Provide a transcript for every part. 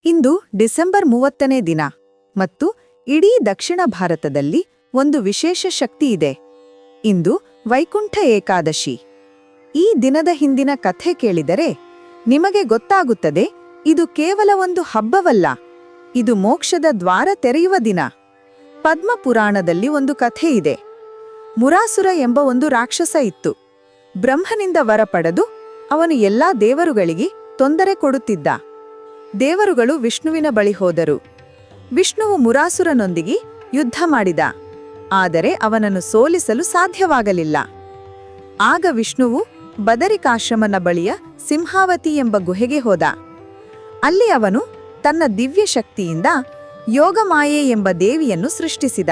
ಇಂದು December 30ನೇ ದಿನ ಮತ್ತು ಇಡೀ ದಕ್ಷಿಣ ಭಾರತದಲ್ಲಿ ಒಂದು ವಿಶೇಷ ಶಕ್ತಿಯಿದೆ. ಇಂದು ವೈಕುಂಠ ಏಕಾದಶಿ. ಈ ದಿನದ ಹಿಂದಿನ ಕಥೆ ಕೇಳಿದರೆ ನಿಮಗೆ ಗೊತ್ತಾಗುತ್ತದೆ, ಇದು ಕೇವಲ ಒಂದು ಹಬ್ಬವಲ್ಲ, ಇದು ಮೋಕ್ಷದ ದ್ವಾರ ತೆರೆಯುವ ದಿನ. ಪದ್ಮಪುರಾಣದಲ್ಲಿ ಒಂದು ಕಥೆ ಇದೆ. ಮುರಾಸುರ ಎಂಬ ಒಂದು ರಾಕ್ಷಸ ಇತ್ತು. ಬ್ರಹ್ಮನಿಂದ ವರ ಪಡೆದು ಅವನು ಎಲ್ಲಾ ದೇವರುಗಳಿಗೆ ತೊಂದರೆ ಕೊಡುತ್ತಿದ್ದ. ದೇವರುಗಳು ವಿಷ್ಣುವಿನ ಬಳಿ ಹೋದರು. ವಿಷ್ಣುವು ಮುರಾಸುರನೊಂದಿಗೆ ಯುದ್ಧ ಮಾಡಿದ, ಆದರೆ ಅವನನ್ನು ಸೋಲಿಸಲು ಸಾಧ್ಯವಾಗಲಿಲ್ಲ. ಆಗ ವಿಷ್ಣುವು ಬದರಿಕಾಶ್ರಮನ ಬಳಿಯ ಸಿಂಹಾವತಿ ಎಂಬ ಗುಹೆಗೆ ಹೋದ. ಅಲ್ಲಿ ಅವನು ತನ್ನ ದಿವ್ಯ ಶಕ್ತಿಯಿಂದ ಯೋಗಮಾಯೆ ಎಂಬ ದೇವಿಯನ್ನು ಸೃಷ್ಟಿಸಿದ.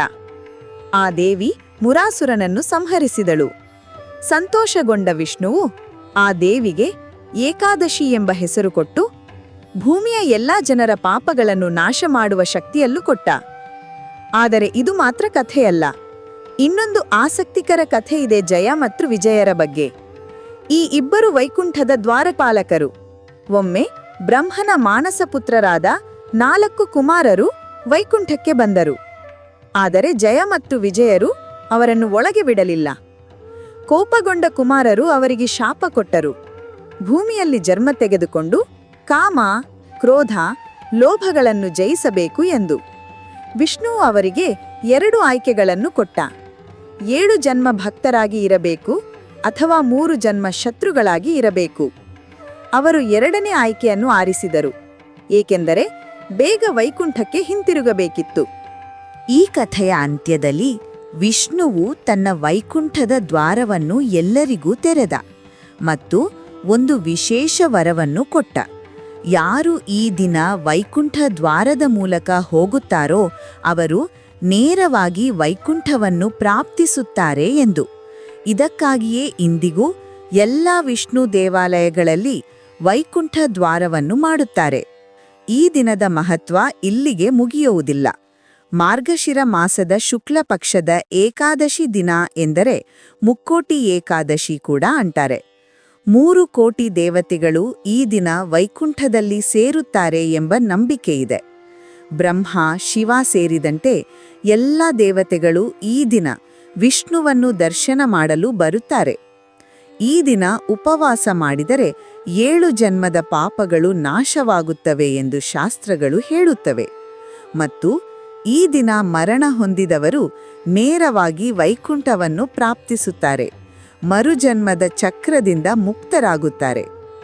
ಆ ದೇವಿ ಮುರಾಸುರನನ್ನು ಸಂಹರಿಸಿದಳು. ಸಂತೋಷಗೊಂಡ ವಿಷ್ಣುವು ಆ ದೇವಿಗೆ ಏಕಾದಶಿ ಎಂಬ ಹೆಸರು ಕೊಟ್ಟು ಭೂಮಿಯ ಎಲ್ಲಾ ಜನರ ಪಾಪಗಳನ್ನು ನಾಶ ಮಾಡುವ ಶಕ್ತಿಯಲ್ಲೂ ಕೊಟ್ಟ. ಆದರೆ ಇದು ಮಾತ್ರ ಕಥೆಯಲ್ಲ, ಇನ್ನೊಂದು ಆಸಕ್ತಿಕರ ಕಥೆ ಇದೆ ಜಯ ಮತ್ತು ವಿಜಯರ ಬಗ್ಗೆ. ಈ ಇಬ್ಬರು ವೈಕುಂಠದ ದ್ವಾರಪಾಲಕರು. ಒಮ್ಮೆ ಬ್ರಹ್ಮನ ಮಾನಸಪುತ್ರರಾದ 4 ಕುಮಾರರು ವೈಕುಂಠಕ್ಕೆ ಬಂದರು. ಆದರೆ ಜಯ ಮತ್ತು ವಿಜಯರು ಅವರನ್ನು ಒಳಗೆ ಬಿಡಲಿಲ್ಲ. ಕೋಪಗೊಂಡ ಕುಮಾರರು ಅವರಿಗೆ ಶಾಪ ಕೊಟ್ಟರು. ಭೂಮಿಯಲ್ಲಿ ಜನ್ಮ ತೆಗೆದುಕೊಂಡು ಕಾಮ, ಕ್ರೋಧ, ಲೋಭಗಳನ್ನು ಜಯಿಸಬೇಕು ಎಂದು. ವಿಷ್ಣು ಅವರಿಗೆ 2 ಆಯ್ಕೆಗಳನ್ನು ಕೊಟ್ಟ. 7 ಜನ್ಮ ಭಕ್ತರಾಗಿ ಇರಬೇಕು ಅಥವಾ 3 ಜನ್ಮ ಶತ್ರುಗಳಾಗಿ ಇರಬೇಕು. ಅವರು 2ನೇ ಆಯ್ಕೆಯನ್ನು ಆರಿಸಿದರು, ಏಕೆಂದರೆ ಬೇಗ ವೈಕುಂಠಕ್ಕೆ ಹಿಂತಿರುಗಬೇಕಿತ್ತು. ಈ ಕಥೆಯ ಅಂತ್ಯದಲ್ಲಿ ವಿಷ್ಣುವು ತನ್ನ ವೈಕುಂಠದ ದ್ವಾರವನ್ನು ಎಲ್ಲರಿಗೂ ತೆರೆದ ಮತ್ತು ಒಂದು ವಿಶೇಷ ವರವನ್ನು ಕೊಟ್ಟ. ಯಾರು ಈ ದಿನ ವೈಕುಂಠ ದ್ವಾರದ ಮೂಲಕ ಹೋಗುತ್ತಾರೋ ಅವರು ನೇರವಾಗಿ ವೈಕುಂಠವನ್ನು ಪ್ರಾಪ್ತಿಸುತ್ತಾರೆ ಎಂದು. ಇದಕ್ಕಾಗಿಯೇ ಇಂದಿಗೂ ಎಲ್ಲ ವಿಷ್ಣು ದೇವಾಲಯಗಳಲ್ಲಿ ವೈಕುಂಠ ದ್ವಾರವನ್ನು ಮಾಡುತ್ತಾರೆ. ಈ ದಿನದ ಮಹತ್ವ ಇಲ್ಲಿಗೆ ಮುಗಿಯುವುದಿಲ್ಲ. ಮಾರ್ಗಶಿರ ಮಾಸದ ಶುಕ್ಲ ಪಕ್ಷದ ಏಕಾದಶಿ ದಿನ ಎಂದರೆ ಮುಕ್ಕೋಟಿ ಏಕಾದಶಿ ಕೂಡ ಅಂತಾರೆ. 3 ಕೋಟಿ ದೇವತೆಗಳು ಈ ದಿನ ವೈಕುಂಠದಲ್ಲಿ ಸೇರುತ್ತಾರೆ ಎಂಬ ನಂಬಿಕೆಯಿದೆ. ಬ್ರಹ್ಮ, ಶಿವ ಸೇರಿದಂತೆ ಎಲ್ಲ ದೇವತೆಗಳು ಈ ದಿನ ವಿಷ್ಣುವನ್ನು ದರ್ಶನ ಮಾಡಲು ಬರುತ್ತಾರೆ. ಈ ದಿನ ಉಪವಾಸ ಮಾಡಿದರೆ 7 ಜನ್ಮದ ಪಾಪಗಳು ನಾಶವಾಗುತ್ತವೆ ಎಂದು ಶಾಸ್ತ್ರಗಳು ಹೇಳುತ್ತವೆ. ಮತ್ತು ಈ ದಿನ ಮರಣ ಹೊಂದಿದವರು ನೇರವಾಗಿ ವೈಕುಂಠವನ್ನು ಪ್ರಾಪ್ತಿಸುತ್ತಾರೆ, ಮರುಜನ್ಮದ ಚಕ್ರದಿಂದ ಮುಕ್ತರಾಗುತ್ತಾರೆ.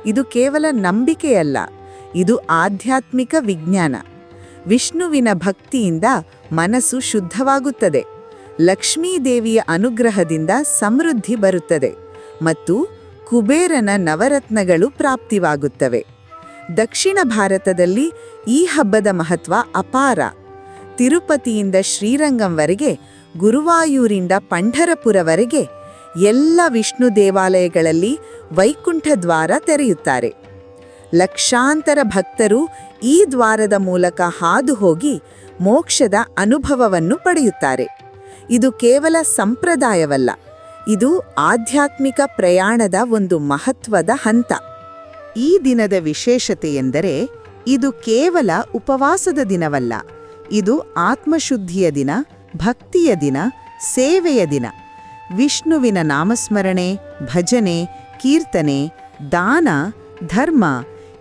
ಇದು ಕೇವಲ ನಂಬಿಕೆಯಲ್ಲ, ಇದು ಆಧ್ಯಾತ್ಮಿಕ ವಿಜ್ಞಾನ. ವಿಷ್ಣುವಿನ ಭಕ್ತಿಯಿಂದ ಮನಸ್ಸು ಶುದ್ಧವಾಗುತ್ತದೆ, ಲಕ್ಷ್ಮೀದೇವಿಯ ಅನುಗ್ರಹದಿಂದ ಸಮೃದ್ಧಿ ಬರುತ್ತದೆ ಮತ್ತು ಕುಬೇರನ ನವರತ್ನಗಳು ಪ್ರಾಪ್ತಿವಾಗುತ್ತವೆ. ದಕ್ಷಿಣ ಭಾರತದಲ್ಲಿ ಈ ಹಬ್ಬದ ಮಹತ್ವ ಅಪಾರ. ತಿರುಪತಿಯಿಂದ ಶ್ರೀರಂಗಂವರೆಗೆ, ಗುರುವಾಯೂರಿಂದ ಪಂಢರಪುರವರೆಗೆ ಎಲ್ಲ ವಿಷ್ಣು ದೇವಾಲಯಗಳಲ್ಲಿ ವೈಕುಂಠ ದ್ವಾರ ತೆರೆಯುತ್ತಾರೆ. ಲಕ್ಷಾಂತರ ಭಕ್ತರು ಈ ದ್ವಾರದ ಮೂಲಕ ಹಾದು ಹೋಗಿ ಮೋಕ್ಷದ ಅನುಭವವನ್ನು ಪಡೆಯುತ್ತಾರೆ. ಇದು ಕೇವಲ ಸಂಪ್ರದಾಯವಲ್ಲ, ಇದು ಆಧ್ಯಾತ್ಮಿಕ ಪ್ರಯಾಣದ ಒಂದು ಮಹತ್ವದ ಹಂತ. ಈ ದಿನದ ವಿಶೇಷತೆಯೆಂದರೆ ಇದು ಕೇವಲ ಉಪವಾಸದ ದಿನವಲ್ಲ, ಇದು ಆತ್ಮಶುದ್ಧಿಯ ದಿನ, ಭಕ್ತಿಯ ದಿನ, ಸೇವೆಯ ದಿನ. ವಿಷ್ಣುವಿನ ನಾಮಸ್ಮರಣೆ, ಭಜನೆ, ಕೀರ್ತನೆ, ದಾನ, ಧರ್ಮ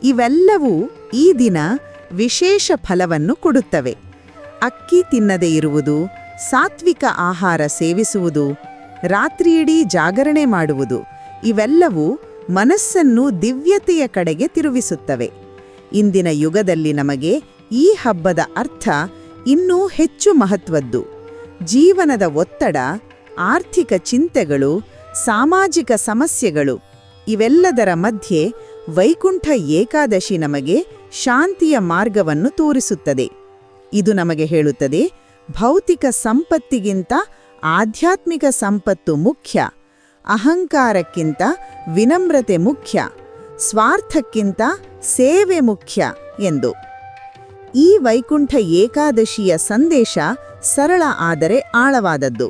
ಇವೆಲ್ಲವೂ ಈ ದಿನ ವಿಶೇಷ ಫಲವನ್ನು ಕೊಡುತ್ತವೆ. ಅಕ್ಕಿ ತಿನ್ನದೇ ಇರುವುದು, ಸಾತ್ವಿಕ ಆಹಾರ ಸೇವಿಸುವುದು, ರಾತ್ರಿಯಿಡೀ ಜಾಗರಣೆ ಮಾಡುವುದು ಇವೆಲ್ಲವೂ ಮನಸ್ಸನ್ನು ದಿವ್ಯತೆಯ ಕಡೆಗೆ ತಿರುಗಿಸುತ್ತವೆ. ಇಂದಿನ ಯುಗದಲ್ಲಿ ನಮಗೆ ಈ ಹಬ್ಬದ ಅರ್ಥ ಇನ್ನೂ ಹೆಚ್ಚು ಮಹತ್ವದ್ದು. ಜೀವನದ ಒತ್ತಡ, ಆರ್ಥಿಕ ಚಿಂತೆಗಳು, ಸಾಮಾಜಿಕ ಸಮಸ್ಯೆಗಳು ಇವೆಲ್ಲದರ ಮಧ್ಯೆ ವೈಕುಂಠ ಏಕಾದಶಿ ನಮಗೆ ಶಾಂತಿಯ ಮಾರ್ಗವನ್ನು ತೋರಿಸುತ್ತದೆ. ಇದು ನಮಗೆ ಹೇಳುತ್ತದೆ, ಭೌತಿಕ ಸಂಪತ್ತಿಗಿಂತ ಆಧ್ಯಾತ್ಮಿಕ ಸಂಪತ್ತು ಮುಖ್ಯ, ಅಹಂಕಾರಕ್ಕಿಂತ ವಿನಮ್ರತೆ ಮುಖ್ಯ, ಸ್ವಾರ್ಥಕ್ಕಿಂತ ಸೇವೆ ಮುಖ್ಯ ಎಂದು. ಈ ವೈಕುಂಠ ಏಕಾದಶಿಯ ಸಂದೇಶ ಸರಳ ಆದರೆ ಆಳವಾದದ್ದು.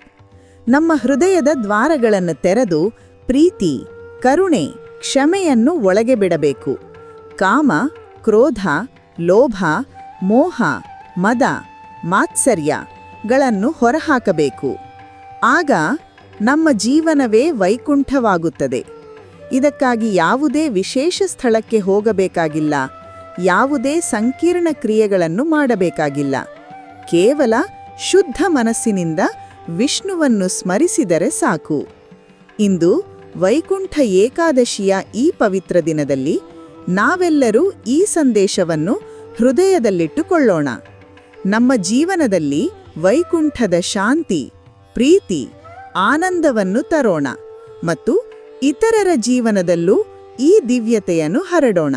ನಮ್ಮ ಹೃದಯದ ದ್ವಾರಗಳನ್ನು ತೆರೆದು ಪ್ರೀತಿ, ಕರುಣೆ, ಕ್ಷಮೆಯನ್ನು ಒಳಗೆ ಬಿಡಬೇಕು. ಕಾಮ, ಕ್ರೋಧ, ಲೋಭ, ಮೋಹ, ಮದ, ಮಾತ್ಸರ್ಯಗಳನ್ನು ಹೊರಹಾಕಬೇಕು. ಆಗ ನಮ್ಮ ಜೀವನವೇ ವೈಕುಂಠವಾಗುತ್ತದೆ. ಇದಕ್ಕಾಗಿ ಯಾವುದೇ ವಿಶೇಷ ಸ್ಥಳಕ್ಕೆ ಹೋಗಬೇಕಾಗಿಲ್ಲ, ಯಾವುದೇ ಸಂಕೀರ್ಣ ಕ್ರಿಯೆಗಳನ್ನು ಮಾಡಬೇಕಾಗಿಲ್ಲ. ಕೇವಲ ಶುದ್ಧ ಮನಸ್ಸಿನಿಂದ ವಿಷ್ಣುವನ್ನು ಸ್ಮರಿಸಿದರೆ ಸಾಕು. ಇಂದು ವೈಕುಂಠ ಏಕಾದಶಿಯ ಈ ಪವಿತ್ರ ದಿನದಲ್ಲಿ ನಾವೆಲ್ಲರೂ ಈ ಸಂದೇಶವನ್ನು ಹೃದಯದಲ್ಲಿಟ್ಟುಕೊಳ್ಳೋಣ. ನಮ್ಮ ಜೀವನದಲ್ಲಿ ವೈಕುಂಠದ ಶಾಂತಿ, ಪ್ರೀತಿ, ಆನಂದವನ್ನು ತರೋಣ ಮತ್ತು ಇತರರ ಜೀವನದಲ್ಲೂ ಈ ದಿವ್ಯತೆಯನ್ನು ಹರಡೋಣ.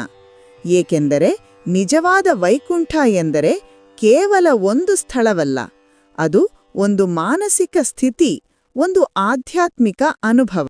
ಏಕೆಂದರೆ ನಿಜವಾದ ವೈಕುಂಠ ಎಂದರೆ ಕೇವಲ ಒಂದು ಸ್ಥಳವಲ್ಲ, ಅದು ಒಂದು ಮಾನಸಿಕ ಸ್ಥಿತಿ, ಒಂದು ಆಧ್ಯಾತ್ಮಿಕ ಅನುಭವ.